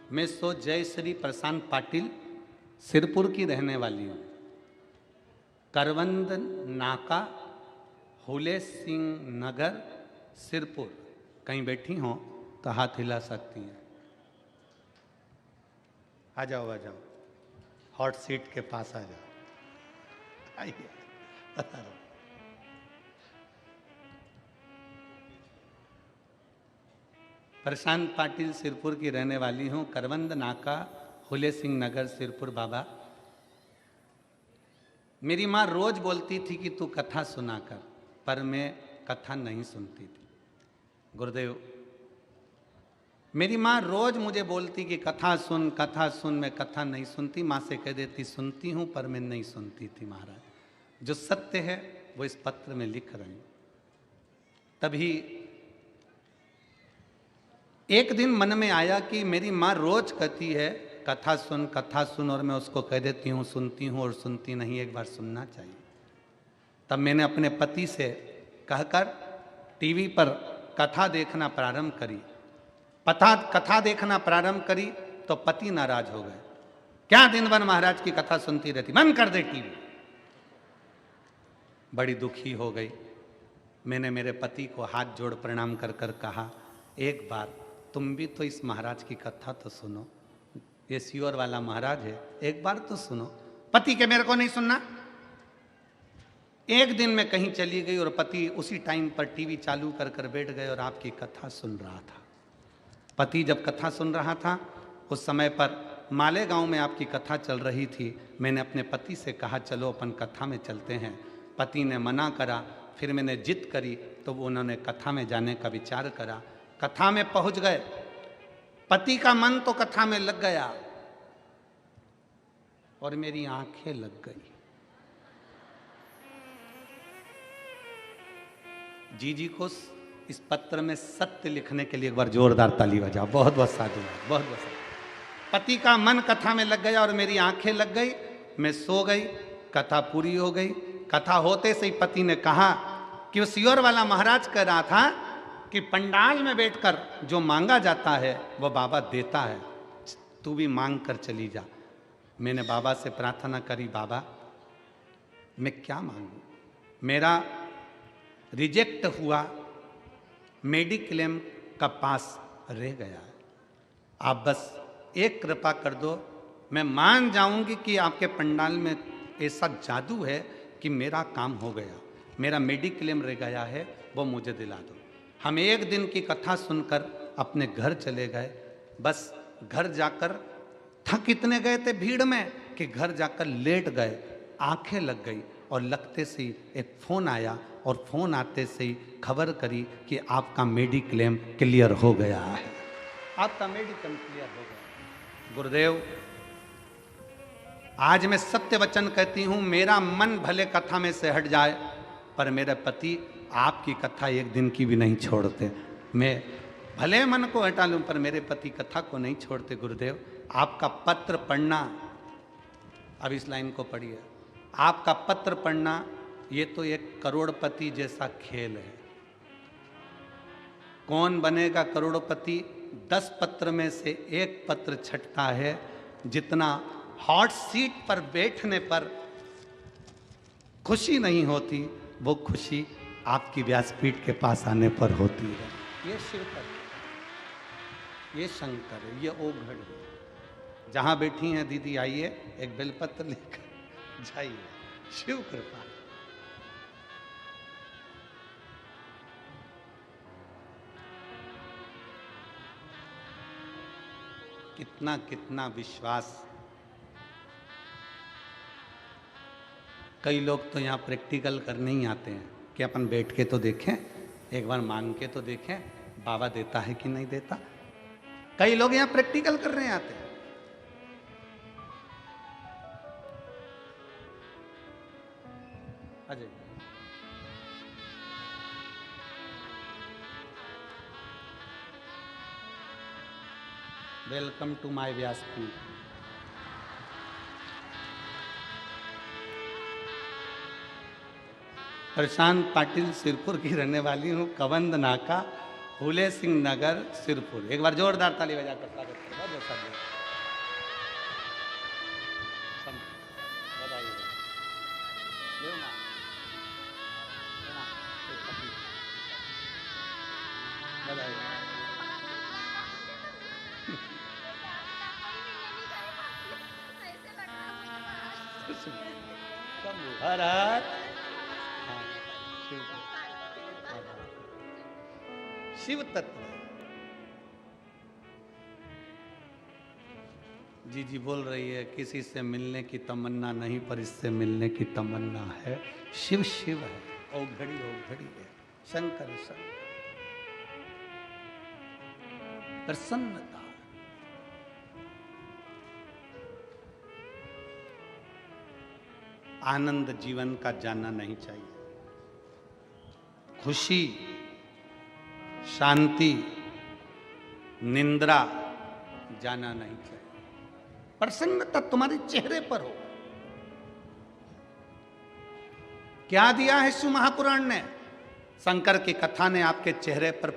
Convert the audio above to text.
मैं सो जय श्री प्रशांत पाटिल सिरपुर की रहने वाली हूँ। करवंद नाका हुले सिंह नगर सिरपुर। कहीं बैठी हो तो हाथ हिला सकती हैं। आ जाओ आ जाओ, हॉट सीट के पास आ जाओ। आइए बता दो। प्रशांत पाटिल सिरपुर की रहने वाली हूँ। करवंद नाका हुले सिंह नगर सिरपुर। बाबा, मेरी माँ रोज बोलती थी कि तू कथा सुना कर, पर मैं कथा नहीं सुनती थी। गुरुदेव, मेरी माँ रोज मुझे बोलती कि कथा सुन कथा सुन, मैं कथा नहीं सुनती। माँ से कह देती सुनती हूँ, पर मैं नहीं सुनती थी। महाराज, जो सत्य है वो इस पत्र में लिख रही हूँ। तभी एक दिन मन में आया कि मेरी माँ रोज कहती है कथा सुन, और मैं उसको कह देती हूँ सुनती हूँ और सुनती नहीं, एक बार सुनना चाहिए। तब मैंने अपने पति से कहकर टीवी पर कथा देखना प्रारंभ करी। कथा देखना प्रारंभ करी तो पति नाराज हो गए। क्या दिन भर महाराज की कथा सुनती रहती, बंद कर दे टीवी। बड़ी दुखी हो गई। मैंने मेरे पति को हाथ जोड़ प्रणाम कर कर कहा, एक बार तुम भी तो इस महाराज की कथा तो सुनो, ये सियोर वाला महाराज है, एक बार तो सुनो। पति के मेरे को नहीं सुनना। एक दिन मैं कहीं चली गई और पति उसी टाइम पर टीवी चालू कर कर बैठ गए और आपकी कथा सुन रहा था। पति जब कथा सुन रहा था, उस समय पर मालेगांव में आपकी कथा चल रही थी। मैंने अपने पति से कहा चलो अपन कथा में चलते हैं। पति ने मना करा। फिर मैंने जिद करी तो उन्होंने कथा में जाने का विचार करा। कथा में पहुंच गए। पति का मन तो कथा में लग गया और मेरी आंखें लग गई। जी को इस पत्र में सत्य लिखने के लिए एक बार जोरदार ताली बजाओ। बहुत बहुत साधुवाद, बहुत बहुत साधुवाद। पति का मन कथा में लग गया और मेरी आंखें लग गई। मैं सो गई। कथा पूरी हो गई। कथा होते से ही पति ने कहा कि वो सियोर वाला महाराज कह रहा था कि पंडाल में बैठकर जो मांगा जाता है वो बाबा देता है, तू भी मांग कर चली जा। मैंने बाबा से प्रार्थना करी, बाबा मैं क्या मांगू, मेरा रिजेक्ट हुआ, मेडिक्लेम का पास रह गया है। आप बस एक कृपा कर दो, मैं मान जाऊंगी कि आपके पंडाल में ऐसा जादू है कि मेरा काम हो गया, मेरा मेडिक्लेम रह गया है, वो मुझे दिला दो। हम एक दिन की कथा सुनकर अपने घर चले गए। बस घर जाकर थक इतने गए थे भीड़ में कि घर जाकर लेट गए। आंखें लग गई और लगते से ही एक फ़ोन आया और फ़ोन आते से ही खबर करी कि आपका मेडिक्लेम क्लियर हो गया है, आपका मेडिक्लेम क्लियर हो गया। गुरुदेव, आज मैं सत्य वचन कहती हूँ, मेरा मन भले कथा में से हट जाए पर मेरे पति आपकी कथा एक दिन की भी नहीं छोड़ते। मैं भले मन को हटा लूं पर मेरे पति कथा को नहीं छोड़ते। गुरुदेव, आपका पत्र पढ़ना, अब इस लाइन को पढ़िए, आपका पत्र पढ़ना ये तो एक करोड़पति जैसा खेल है। कौन बनेगा करोड़पति? 10 पत्र में से एक पत्र छटता है, जितना हॉट सीट पर बैठने पर खुशी नहीं होती, वो खुशी आपकी व्यासपीठ के पास आने पर होती है। ये शिव पर, ये शंकर है, ये ओघड़ है। जहां बैठी हैं दीदी, आइए एक बेलपत्र लेकर जाइए। शिव कृपा। कितना कितना विश्वास। कई लोग तो यहाँ प्रैक्टिकल करने ही आते हैं कि अपन बैठ के तो देखें, एक बार मांग के तो देखें बाबा देता है कि नहीं देता। कई लोग यहाँ प्रैक्टिकल करने आते हैं। अजय, वेलकम टू माय व्यासपीठ। प्रशांत पाटिल सिरपुर की रहने वाली हूँ। कवंद नाका फूले सिंह नगर सिरपुर। एक बार जोरदार ताली बजाकर स्वागत करें। बहुत बहुत साधु। बधाई हो। ले माँ। बधाई हो। हर हर हाँ, शिव तत्व। जी जी बोल रही है किसी से मिलने की तमन्ना नहीं पर इससे मिलने की तमन्ना है। शिव शिव है, औघड़ी औघड़ी है, शंकर शंकर। प्रसन्नता। आनंद जीवन का जानना नहीं चाहिए। खुशी, शांति, निंद्रा जाना नहीं चाहिए। प्रसन्नता तुम्हारे चेहरे पर हो। क्या दिया है शिव महापुराण ने? शंकर की कथा ने आपके चेहरे पर